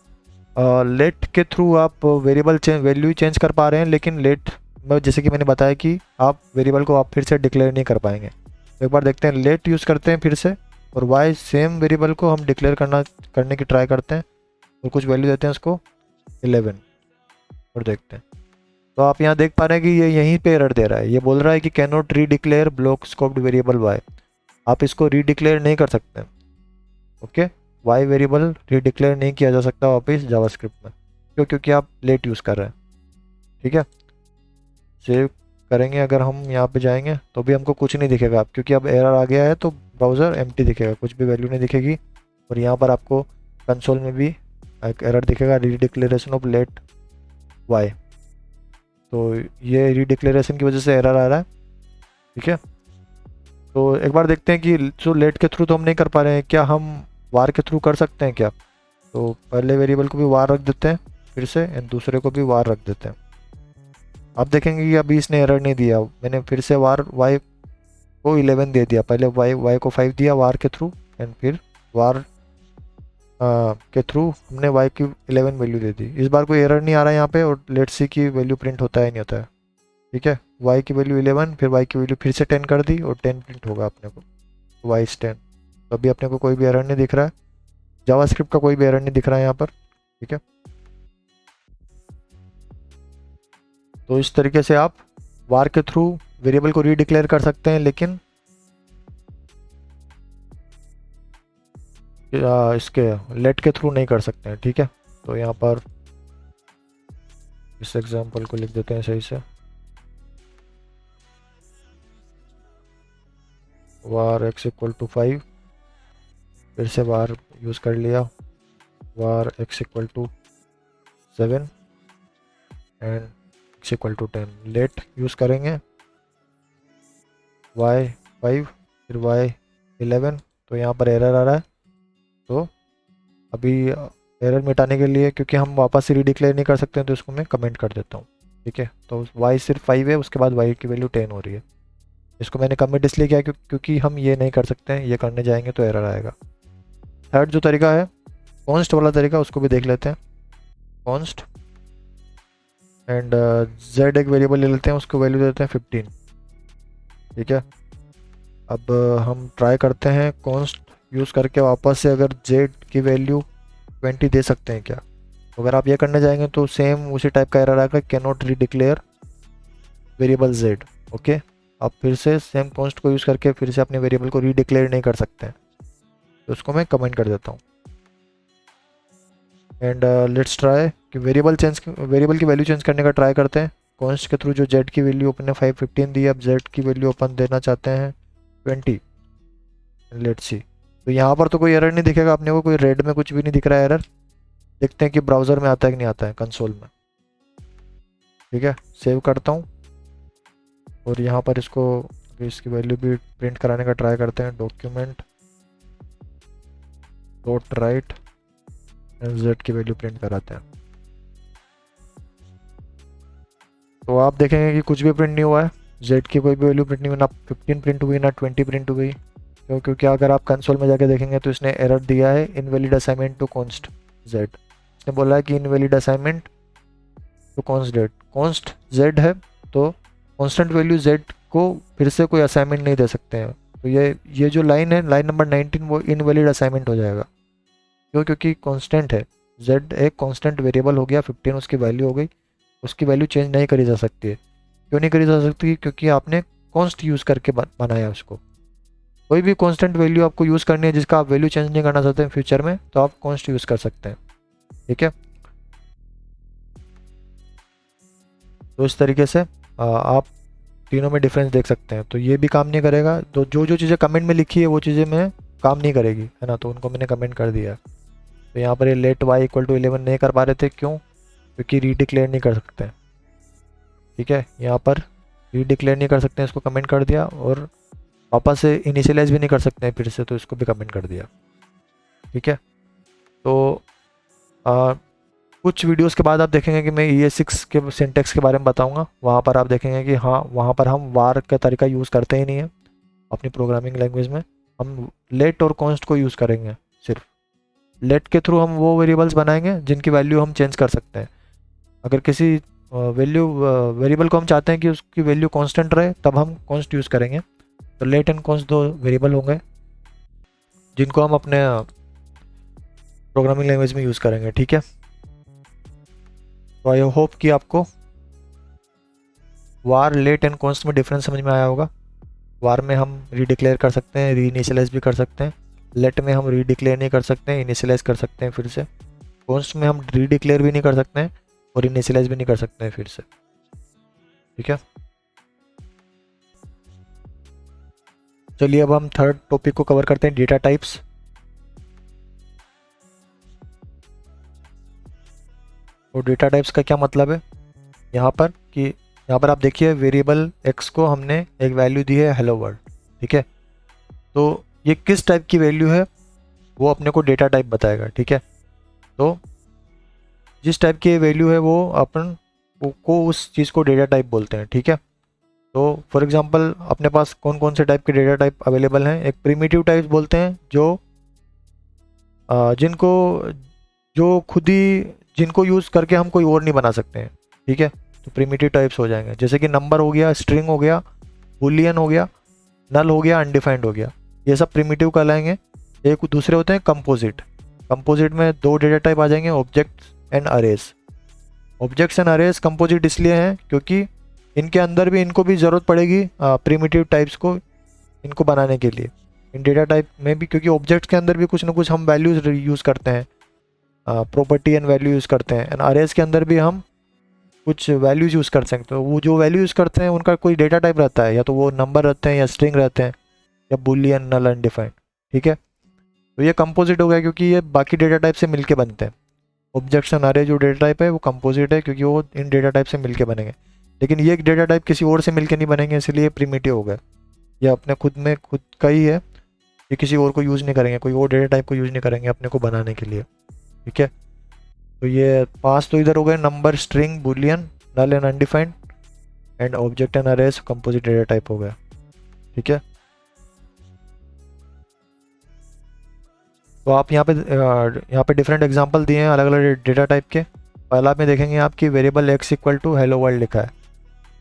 लेट के थ्रू आप वेरिएबल वैल्यू चेंज कर पा रहे हैं, लेकिन लेट में जैसे कि मैंने बताया कि आप वेरिएबल को आप फिर से डिक्लेयर नहीं कर पाएंगे। तो एक बार देखते हैं, लेट यूज़ करते हैं फिर से, और वाई सेम वेरिएबल को हम डिक्लेयर करने की ट्राई करते हैं और कुछ वैल्यू देते हैं उसको 11 और देखते हैं। तो आप यहाँ देख पा रहे हैं कि ये यहीं पे एरर दे रहा है, ये बोल रहा है कि can not redeclare block scoped variable y. आप इसको री डिक्लेयर नहीं कर सकते। Okay, y variable redeclare नहीं किया जा सकता वापस जावास्क्रिप्ट में, क्यों? क्योंकि आप लेट यूज़ कर रहे हैं। ठीक है, सेव करेंगे अगर हम यहाँ पे जाएंगे तो भी हमको कुछ नहीं दिखेगा अब, क्योंकि अब एरर आ गया है तो ब्राउज़र एम्प्टी दिखेगा, कुछ भी वैल्यू नहीं दिखेगी। और यहाँ पर आपको कंसोल में भी एक एरर दिखेगा, री डिक्लेरेशन ऑफ लेट वाई। तो ये री डिक्लेरेशन की वजह से एरर आ रहा है। ठीक है, तो एक बार देखते हैं कि जो लेट के थ्रू तो हम नहीं कर पा रहे हैं, क्या हम वार के थ्रू कर सकते हैं क्या? तो पहले वेरिएबल को भी वार रख देते हैं फिर से, एंड दूसरे को भी वार रख देते हैं। आप देखेंगे कि अभी इसने एरर नहीं दिया, मैंने फिर से वार वाई को 11 दे दिया, पहले वाई को 5 दिया वार के थ्रू, एंड फिर वार के थ्रू हमने वाई की 11 वैल्यू दे दी। इस बार कोई एरर नहीं आ रहा है यहाँ पे, और लेट सी की वैल्यू प्रिंट होता है नहीं होता है। ठीक है, वाई की वैल्यू 11, फिर वाई की वैल्यू फिर से 10 कर दी और 10 प्रिंट होगा अपने को, वाई इज 10। तो अभी अपने को कोई भी एरर नहीं दिख रहा है, जावास्क्रिप्ट का कोई भी एरर नहीं दिख रहा है यहाँ पर। ठीक है, तो इस तरीके से आप वार के थ्रू वेरिएबल को रीडिक्लेयर कर सकते हैं, लेकिन इसके लेट के थ्रू नहीं कर सकते हैं। ठीक है, तो यहाँ पर इस एग्जांपल को लिख देते हैं सही से, वार एक्स इक्वल टू 5, फिर से वार यूज़ कर लिया, var X equal to 7 and X equal to 10। Let use करेंगे वाई 5 फिर वाई 11, तो यहाँ पर एरर आ रहा है। तो अभी एरर मिटाने के लिए, क्योंकि हम वापस से रीडिक्लेयर नहीं कर सकते हैं, तो इसको मैं कमेंट कर देता हूँ। ठीक है, तो y सिर्फ 5 है, उसके बाद y की वैल्यू 10 हो रही है। इसको मैंने कमेंट इसलिए किया क्योंकि हम ये नहीं कर सकते हैं, ये करने जाएंगे तो एरर आएगा। थर्ड जो तरीका है कॉन्स्ट वाला तरीका, उसको भी देख लेते हैं। कॉन्स्ट एंड z एक वेरिएबल ले लेते हैं, उसको वैल्यू देते हैं 15। ठीक है, अब हम ट्राई करते हैं कॉन्स्ट यूज़ करके वापस से अगर z की वैल्यू 20 दे सकते हैं क्या। तो अगर आप ये करने जाएंगे तो सेम उसी टाइप का एरर आएगा, can not redeclare variable z। Okay, आप फिर से सेम कॉन्स्ट को यूज़ करके फिर से अपने वेरिएबल को रीडिक्लेयर नहीं कर सकते हैं, तो उसको मैं कमेंट कर देता हूँ। एंड लेट्स ट्राई कि वेरिएबल की वैल्यू चेंज करने का ट्राई करते हैं कॉन्स्ट के थ्रू। जो z की वैल्यू अपन ने 15 दी, अब z की वैल्यू अपन देना चाहते हैं 20। लेट्स सी, तो यहाँ पर तो कोई एरर नहीं दिखेगा अपने को, कोई रेड में कुछ भी नहीं दिख रहा है एरर। देखते हैं कि ब्राउज़र में आता है कि नहीं आता है, कंसोल में। ठीक है, सेव करता हूँ और यहाँ पर इसकी वैल्यू भी प्रिंट कराने का ट्राई करते हैं। डॉक्यूमेंट डॉट राइट z की वैल्यू प्रिंट कराते हैं। तो आप देखेंगे कि कुछ भी प्रिंट नहीं हुआ है, z की कोई भी वैल्यू प्रिंट नहीं हुई, ना 15 प्रिंट हुई ना 20 प्रिंट हुई। क्योंकि अगर आप कंसोल में जाके देखेंगे तो इसने एरर दिया है, invalid assignment to const z। इसने बोला है कि invalid assignment to const z है, तो कॉन्स्टेंट वैल्यू z को फिर से कोई असाइनमेंट नहीं दे सकते हैं। तो ये जो लाइन है, लाइन नंबर 19, वो इनवैलिड असाइनमेंट हो जाएगा। क्योंकि कांस्टेंट है, z एक कांस्टेंट वेरिएबल हो गया, 15 उसकी वैल्यू हो गई, उसकी वैल्यू चेंज नहीं करी जा सकती है। क्यों नहीं करी जा सकती? क्योंकि आपने कॉन्स्ट यूज़ करके बनाया उसको। कोई भी कांस्टेंट वैल्यू आपको यूज़ करनी है जिसका आप वैल्यू चेंज नहीं करना चाहते हैं फ्यूचर में, तो आप कॉन्स्ट यूज़ कर सकते हैं। ठीक है, तो इस तरीके से आप तीनों में डिफरेंस देख सकते हैं। तो ये भी काम नहीं करेगा, तो जो चीज़ें कमेंट में लिखी है वो चीज़ें में काम नहीं करेगी, है ना। तो उनको मैंने कमेंट कर दिया। तो यहाँ पर ये लेट y = 11 नहीं कर पा रहे थे, क्यों? क्योंकि रीडिक्लेयर नहीं कर सकते। ठीक है, यहाँ पर रीडिक्लेयर नहीं कर सकते हैं, इसको कमेंट कर दिया। और वापस से इनिशियलाइज भी नहीं कर सकते हैं फिर से, तो इसको भी कमेंट कर दिया। ठीक है, तो कुछ वीडियोस के बाद आप देखेंगे कि मैं ES6 के सिंटेक्स के बारे में बताऊंगा। वहाँ पर आप देखेंगे कि हाँ, वहाँ पर हम वार का तरीका यूज़ करते ही नहीं है अपनी प्रोग्रामिंग लैंग्वेज में। हम लेट और कॉन्स्ट को यूज़ करेंगे। सिर्फ लेट के थ्रू हम वो वेरिएबल्स बनाएंगे जिनकी वैल्यू हम चेंज कर सकते हैं। अगर किसी वेरिएबल को हम चाहते हैं कि उसकी वैल्यू कांस्टेंट रहे, तब हम कॉन्स्ट यूज़ करेंगे। तो लेट एंड कॉन्स्ट दो वेरिएबल होंगे जिनको हम अपने प्रोग्रामिंग लैंग्वेज में यूज़ करेंगे। ठीक है, तो आई होप कि आपको वार, लेट एंड कॉन्स्ट में डिफरेंस समझ में आया होगा। वार में हम रीडिक्लेयर कर सकते हैं, रीइनिशियलाइज भी कर सकते हैं। लेट में हम रीडिक्लेयर नहीं कर सकते हैं, इनिशियलाइज कर सकते हैं फिर से। कॉन्स्ट में हम रीडिक्लेयर भी नहीं कर सकते हैं और इनिशियलाइज भी नहीं कर सकते हैं फिर से। ठीक है, चलिए अब हम थर्ड टॉपिक को कवर करते हैं, डेटा टाइप्स। और डेटा टाइप्स का क्या मतलब है यहाँ पर आप देखिए, वेरिएबल x को हमने एक वैल्यू दी है हेलो वर्ल्ड। ठीक है, तो ये किस टाइप की वैल्यू है वो अपने को डेटा टाइप बताएगा। ठीक है, तो जिस टाइप की वैल्यू है वो अपन को उस चीज़ को डेटा टाइप बोलते हैं। ठीक है, तो फॉर एग्जांपल अपने पास कौन कौन से टाइप के डेटा टाइप अवेलेबल हैं। एक प्रिमिटिव टाइप्स बोलते हैं, जिनको यूज़ करके हम कोई और नहीं बना सकते हैं। ठीक है, तो प्रिमिटिव टाइप्स हो जाएंगे, जैसे कि नंबर हो गया, स्ट्रिंग हो गया, बूलियन हो गया, नल हो गया, अनडिफाइंड हो गया। ये सब प्रिमिटिव कहलाएंगे। एक दूसरे होते हैं कंपोजिट। कंपोजिट में दो डेटा टाइप आ जाएंगे, objects and arrays. Objects and arrays composite इसलिए हैं क्योंकि इनके अंदर भी इनको भी ज़रूरत पड़ेगी प्रिमिटिव टाइप्स को इनको बनाने के लिए। इन डेटा टाइप में भी, क्योंकि ऑब्जेक्ट्स के अंदर भी कुछ ना कुछ हम वैल्यूज़ यूज़ करते हैं, प्रॉपर्टी एंड वैल्यू यूज़ करते हैं। एंड अरेज के अंदर भी हम कुछ वैल्यूज़ यूज़ कर सकते हैं। वो जो वैल्यू यूज़ करते हैं उनका कोई डेटा टाइप रहता है, या तो वो नंबर रहते हैं, या स्ट्रिंग रहते हैं, या बूलियन, नल, अनडिफाइंड। ठीक है, तो ये कंपोजिट हो गया क्योंकि ये बाकी डेटा टाइप से मिलके बनते हैं। ऑब्जेक्ट्स एंड अरे जो डेटा टाइप है वो कंपोजिट है क्योंकि वो इन डेटा टाइप से मिलके बनेंगे। लेकिन ये एक डेटा टाइप किसी और से मिलके नहीं बनेंगे, इसलिए प्रिमिटिव हो गया। ये अपने खुद का ही है, ये किसी और को यूज़ नहीं करेंगे, कोई और डेटा टाइप को यूज़ नहीं करेंगे अपने को बनाने के लिए। ठीक है, तो ये पास तो इधर हो गए number, string, boolean, null and undefined, and object and arrays composite data type हो गया। ठीक है, तो आप यहाँ पे डिफरेंट एग्जांपल दिए हैं अलग अलग डेटा टाइप के। पहला में देखेंगे आपकी variable x equal to hello world लिखा है,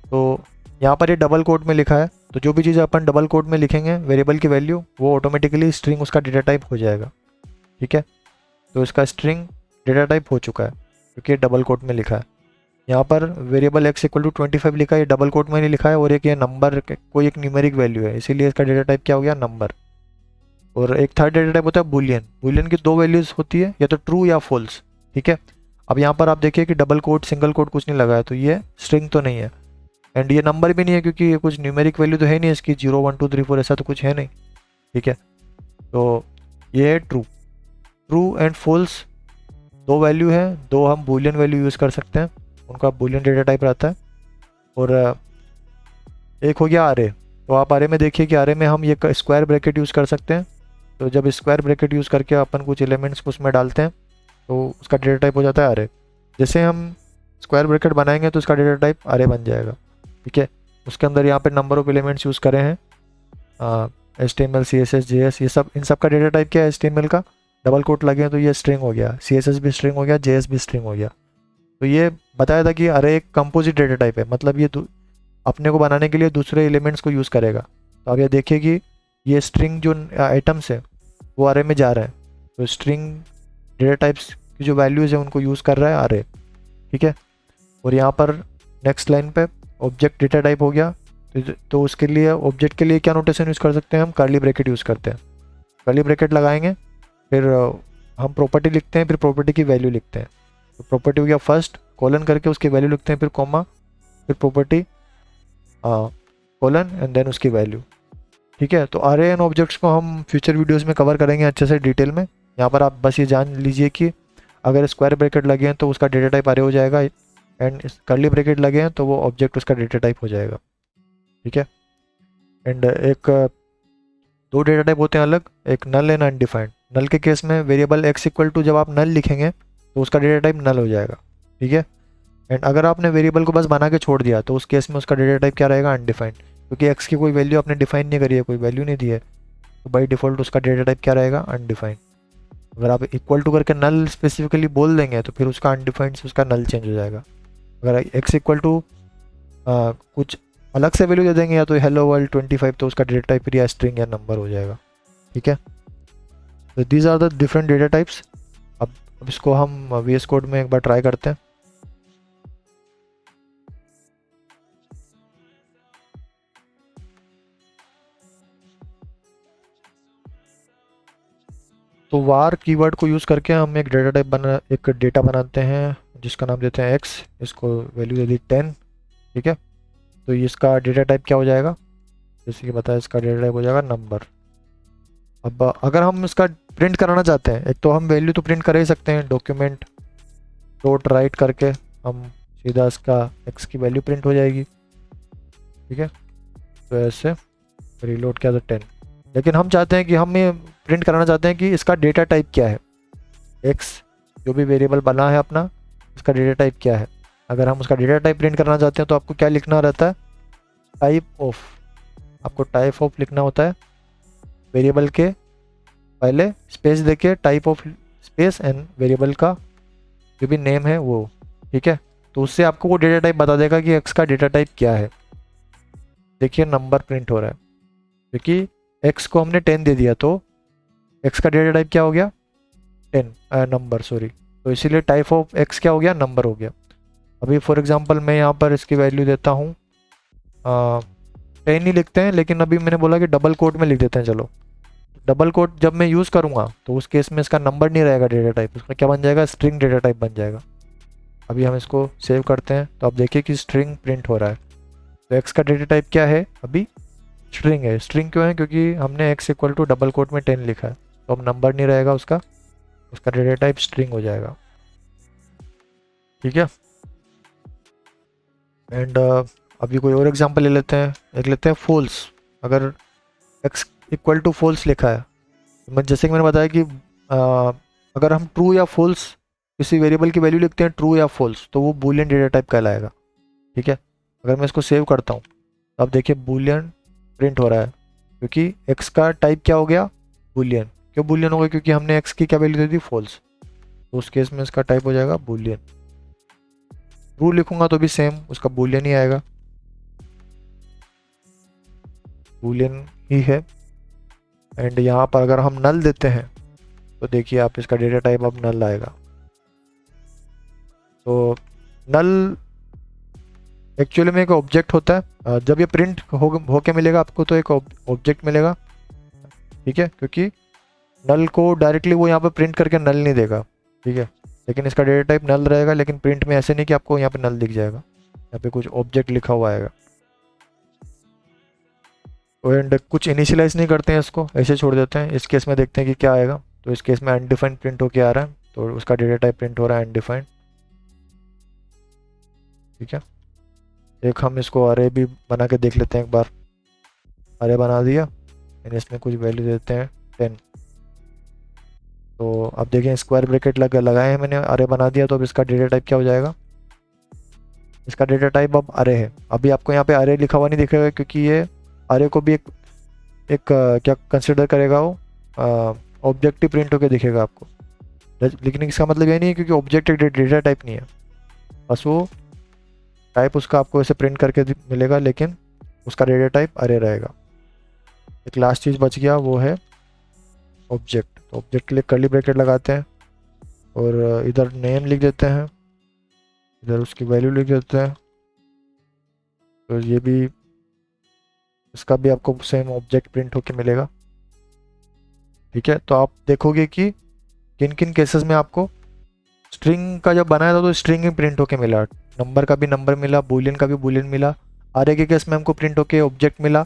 तो यहाँ पर ये डबल कोट में लिखा है, तो जो भी चीज़ अपन डबल कोट में लिखेंगे वेरिएबल की वैल्यू, वो ऑटोमेटिकली स्ट्रिंग उसका डेटा टाइप हो जाएगा। ठीक है, तो इसका स्ट्रिंग डेटा टाइप हो चुका है क्योंकि ये डबल कोट में लिखा है। यहाँ पर वेरिएबल एक्स इक्वल टू 25 लिखा है, ये डबल कोट में नहीं लिखा है, और एक ये नंबर कोई एक न्यूमेरिक वैल्यू है, इसीलिए इसका डेटा टाइप क्या हो गया, नंबर। और एक थर्ड डेटा टाइप होता है बुलियन। बुलियन की दो वैल्यूज़ होती है, या तो ट्रू या फॉल्स। ठीक है, अब यहाँ पर आप देखिए कि डबल कोट सिंगल कोट कुछ नहीं लगा है, तो ये स्ट्रिंग तो नहीं है, एंड ये नंबर भी नहीं है क्योंकि ये कुछ न्यूमेरिक वैल्यू तो है नहीं इसकी, 0 1 2 3 4 ऐसा तो कुछ है नहीं। ठीक है, तो ये है ट्रू। ट्रू एंड फॉल्स दो वैल्यू है, दो हम बुलियन वैल्यू यूज़ कर सकते हैं, उनका बुलियन डेटा टाइप रहता है। और एक हो गया आरे। तो आप आरे में देखिए कि आरे में हम ये स्क्वायर ब्रैकेट यूज़ कर सकते हैं, तो जब स्क्वायर ब्रैकेट यूज़ करके अपन कुछ एलिमेंट्स को उसमें डालते हैं तो उसका डेटा टाइप हो जाता है अरे। जैसे हम स्क्वायर ब्रैकेट बनाएंगे तो उसका डेटा टाइप अरे बन जाएगा। ठीक है, उसके अंदर यहाँ पे नंबर ऑफ एलिमेंट्स यूज़ करे हैं, HTML CSS JS, ये सब, इन सब का डेटा टाइप क्या है, HTML का डबल कोट लगे हैं तो ये स्ट्रिंग हो गया, CSS भी स्ट्रिंग हो गया, JS भी स्ट्रिंग हो गया। तो ये बताया था कि अरे एक कंपोजिट डेटा टाइप है, मतलब ये अपने को बनाने के लिए दूसरे एलिमेंट्स को यूज़ करेगा। तो अब ये देखिए कि ये स्ट्रिंग जो आइटम्स है वो अरे में जा रहे हैं, तो स्ट्रिंग डेटा टाइप्स की जो वैल्यूज़ है उनको यूज़ कर रहा है अरे। ठीक है, और यहाँ पर नेक्स्ट लाइन पे ऑब्जेक्ट डेटा टाइप हो गया, तो उसके लिए ऑब्जेक्ट के लिए क्या नोटेशन यूज़ कर सकते हैं, हम कर्ली ब्रैकेट यूज़ करते हैं। कर्ली ब्रैकेट लगाएंगे, फिर हम प्रॉपर्टी लिखते हैं, फिर प्रॉपर्टी की वैल्यू लिखते हैं। तो प्रॉपर्टी हो गया फर्स्ट, कॉलन करके उसकी वैल्यू लिखते हैं, फिर कॉमा, फिर प्रॉपर्टी कॉलन एंड देन उसकी वैल्यू। ठीक है, तो अरे एंड ऑब्जेक्ट्स को हम फ्यूचर वीडियोस में कवर करेंगे अच्छे से डिटेल में। यहाँ पर आप बस ये जान लीजिए कि अगर स्क्वायर ब्रैकेट लगे हैं तो उसका डेटा टाइप अरे हो जाएगा, एंड कर्ली ब्रैकेट लगे हैं तो वो ऑब्जेक्ट उसका डेटा टाइप हो जाएगा। ठीक है, एंड एक दो डेटा टाइप होते हैं अलग, एक नल एंड अनडिफाइंड। नल के केस में वेरिएबल एक्स इक्वल टू जब आप नल लिखेंगे तो उसका डेटा टाइप नल हो जाएगा। ठीक है, एंड अगर आपने वेरिएबल को बस बना के छोड़ दिया तो उस केस में उसका डेटा टाइप क्या रहेगा, अनडिफाइंड, क्योंकि एक्स की कोई वैल्यू आपने डिफाइन नहीं करी है, कोई वैल्यू नहीं दी है, तो बाई डिफ़ॉल्ट उसका डेटा टाइप क्या रहेगा, अनडिफाइंड। अगर आप इक्वल टू करके नल स्पेसिफिकली बोल देंगे तो फिर उसका अनडिफाइंड से उसका नल चेंज हो जाएगा। अगर एक्स इक्वल टू कुछ अलग से वैल्यू दे देंगे, या तो हेलो वर्ल्ड 25, तो उसका डेटा टाइप या स्ट्रिंग या नंबर हो जाएगा। ठीक है, तो these are the different data types. अब इसको हम VS कोड में एक बार ट्राई करते हैं। तो वार कीवर्ड को यूज़ करके हम एक डेटा बनाते हैं जिसका नाम देते हैं x, इसको वैल्यू दे दी 10। ठीक है, तो इसका डेटा टाइप क्या हो जाएगा, जैसे कि बताया इसका डेटा टाइप हो जाएगा नंबर। अब अगर हम इसका प्रिंट कराना चाहते हैं, एक तो हम वैल्यू तो प्रिंट कर ही सकते हैं, डॉक्यूमेंट डॉट राइट करके हम सीधा इसका x की वैल्यू प्रिंट हो जाएगी। ठीक है, तो ऐसे रीलोड किया तो 10। लेकिन हम चाहते हैं कि हम ये प्रिंट कराना चाहते हैं कि इसका डेटा टाइप क्या है, x जो भी वेरिएबल बना है अपना, इसका डेटा टाइप क्या है। अगर हम उसका डेटा टाइप प्रिंट करना चाहते हैं तो आपको क्या लिखना रहता है, टाइप ऑफ। आपको टाइप ऑफ लिखना होता है, वेरिएबल के पहले स्पेस देके type of space and variable का जो भी नेम है वो। ठीक है, तो उससे आपको वो डेटा टाइप बता देगा कि x का डेटा टाइप क्या है। देखिए नंबर प्रिंट हो रहा है क्योंकि x को हमने 10 दे दिया, तो x का डेटा टाइप क्या हो गया, 10 नंबर, सॉरी। तो इसीलिए टाइप ऑफ x क्या हो गया, नंबर हो गया। अभी फॉर एग्जांपल मैं यहाँ पर इसकी वैल्यू देता हूँ 10 ही लिखते हैं, लेकिन अभी मैंने बोला कि डबल कोट में लिख देते हैं। चलो, डबल कोट जब मैं यूज़ करूँगा तो उस केस में इसका नंबर नहीं रहेगा डेटा टाइप, उसका क्या बन जाएगा, स्ट्रिंग डेटा टाइप बन जाएगा। अभी हम इसको सेव करते हैं तो आप देखिए कि स्ट्रिंग प्रिंट हो रहा है। तो x का डेटा टाइप क्या है, अभी स्ट्रिंग है। स्ट्रिंग क्यों है, क्योंकि हमने x equal to double quote में 10 लिखा है, तो अब नंबर नहीं रहेगा उसका डेटा टाइप स्ट्रिंग हो जाएगा। ठीक है, एंड अभी कोई और एग्जांपल ले लेते हैं, फॉल्स। अगर x इक्वल टू फॉल्स लिखा है जैसे कि मैंने बताया कि अगर हम ट्रू या फॉल्स किसी वेरिएबल की वैल्यू लिखते हैं, ट्रू या फॉल्स, तो वो बूलियन डेटा टाइप कहलाएगा। ठीक है, अगर मैं इसको सेव करता हूँ तो अब देखिए बूलियन प्रिंट हो रहा है, क्योंकि एक्स का टाइप क्या हो गया, बूलियन। क्यों बूलियन हो गया, क्योंकि हमने एक्स की क्या वैल्यू दे दी, फॉल्स। तो उस केस में इसका टाइप हो जाएगा बूलियन। ट्रू लिखूंगा तो भी सेम उसका बूलियन ही आएगा, बूलियन ही है। एंड यहाँ पर अगर हम नल देते हैं तो देखिए आप इसका डेटा टाइप अब नल आएगा। तो नल एक्चुअली में एक ऑब्जेक्ट होता है। जब ये प्रिंट होके मिलेगा आपको तो एक ऑब्जेक्ट मिलेगा। ठीक है, क्योंकि नल को डायरेक्टली वो यहाँ पे प्रिंट करके नल नहीं देगा। ठीक है, लेकिन इसका डेटा टाइप नल रहेगा, लेकिन प्रिंट में ऐसे नहीं कि आपको यहाँ पे नल दिख जाएगा, यहाँ पे कुछ ऑब्जेक्ट लिखा हुआ आएगा। एंड कुछ इनिशियलाइज नहीं करते हैं इसको, ऐसे छोड़ देते हैं। इस केस में देखते हैं कि क्या आएगा। तो इस केस में अनडिफाइंड प्रिंट होके आ रहा है, तो उसका डेटा टाइप प्रिंट हो रहा है अनडिफाइंड। ठीक है, एक हम इसको अरे भी बना के देख लेते हैं एक बार। अरे बना दिया एंड इसमें कुछ वैल्यू देते हैं 10। तो अब देखें स्क्वायर ब्रैकेट लगाए हैं मैंने, अरे बना दिया। तो अब इसका डेटा टाइप क्या हो जाएगा, इसका डेटा टाइप अब अरे है। अभी आपको यहाँ पे अरे लिखा हुआ नहीं दिखेगा, क्योंकि ये अरे को भी एक क्या कंसिडर करेगा, वो ऑब्जेक्टिव प्रिंट होकर दिखेगा आपको। लेकिन इसका मतलब ये नहीं है क्योंकि ऑब्जेक्ट एक डेटा टाइप नहीं है, बस वो टाइप उसका आपको ऐसे प्रिंट करके मिलेगा, लेकिन उसका डेटा टाइप अरे रहेगा। एक लास्ट चीज़ बच गया, वो है ऑब्जेक्ट। तो ऑब्जेक्ट के लिए कर्ली ब्रैकेट लगाते हैं और इधर नेम लिख देते हैं, इधर उसकी वैल्यू लिख देते हैं। तो ये भी, इसका भी आपको सेम ऑब्जेक्ट प्रिंट होके मिलेगा। ठीक है, तो आप देखोगे कि किन किन केसेस में आपको स्ट्रिंग का जब बनाया था तो स्ट्रिंग ही प्रिंट होके मिला, नंबर का भी नंबर मिला, बूलियन का भी बूलियन मिला। आरे के केस में हमको प्रिंट होके ऑब्जेक्ट मिला,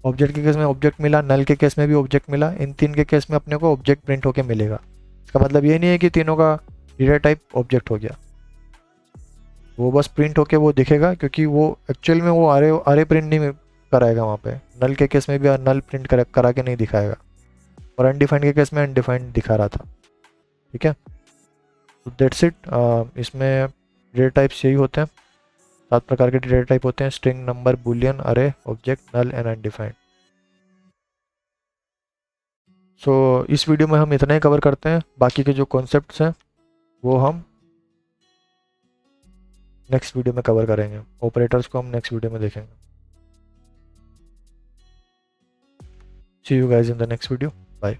ऑब्जेक्ट के केस में ऑब्जेक्ट मिला, नल के केस में भी ऑब्जेक्ट मिला। इन तीन के केस में अपने को ऑब्जेक्ट प्रिंट होके मिलेगा। इसका मतलब ये नहीं है कि तीनों का डेटा टाइप ऑब्जेक्ट हो गया, वो बस प्रिंट होके वो दिखेगा, क्योंकि वो एक्चुअल में वो आरे प्रिंट नहीं कराएगा वहाँ पे। नल के केस में भी नल प्रिंट करा के नहीं दिखाएगा, और अनडिफाइंड के केस में अनडिफाइंड दिखा रहा था। ठीक है, तो दैट्स इट। इसमें डेटा टाइप्स यही होते हैं, 7 प्रकार के डेटा टाइप होते हैं: स्ट्रिंग, नंबर, बूलियन, अरे, ऑब्जेक्ट, नल एंड अनडिफाइंड। सो इस वीडियो में हम इतना ही कवर करते हैं। बाकी के जो कॉन्सेप्ट्स हैं वो हम नेक्स्ट वीडियो में कवर करेंगे। ऑपरेटर्स को हम नेक्स्ट वीडियो में देखेंगे। See you guys in the next video, bye.